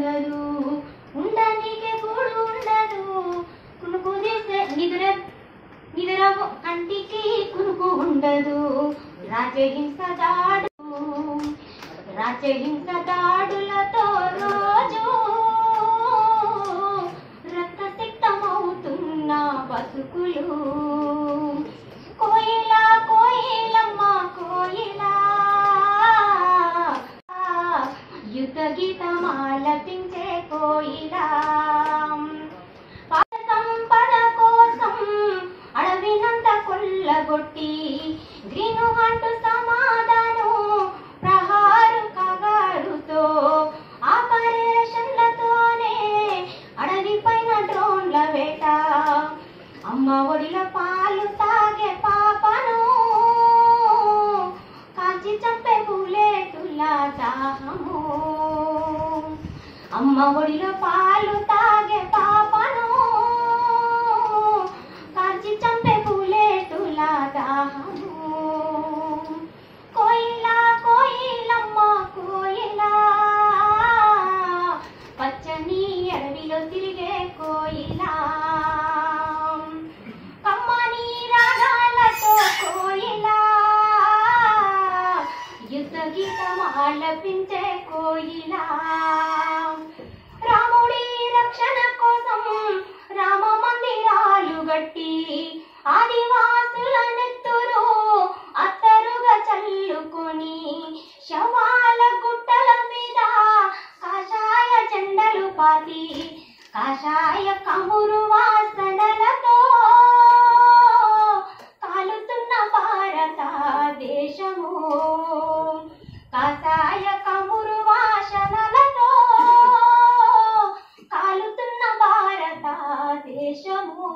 ఉండదు, ఉండనీకే కూడు ఉండదు. కునుకు తీసే నిద్ర కంటికి కునుకు ఉండదు. రాజహింస దాడులతో రోజు రక్తసిక్తమవుతున్న బతుకులు. కోయిలా కోయిలమ్మ కోయిలా, యుద్ధ గీతమాలపించే కోయిలా. సంపద కోసం అడవినంత కొల్లగొట్టి గ్రీను అంటూ సమాధానం ప్రహారు కగారుతో ఆపరేషన్లతోనే అడవి పైన డ్రోన్ల వేట. అమ్మ ఒడిలో పాలు తాగే పాపను కాల్చి చంపే బుల్లెటుల దాహము. అమ్మ ఒడిలో పాలు తాగే పాపను కాల్చి చంపే బుల్లెటుల దాహము. కోయిలా కోయిలమ్మ కోయిలా, పచ్చని అడవిలో తిరిగే కోయిలా. కమ్మని రాగాలతో కోయిలా, యుద్ధ గీతం ఆలపించే కోయిలా. రాముడి రక్షణ కోసం రామ మందిరాలు గట్టి ఆదివాసుల నెత్తురు అత్తరుగా చల్లుకొని శవాల గుట్టల మీద కాషాయ జెండలు పాతి కాషాయ కమురు వాసనలతో కాలుతున్న భారతదేశము. కాషాయ కమురు వాసనలతో కాలుతున్న భారతదేశము.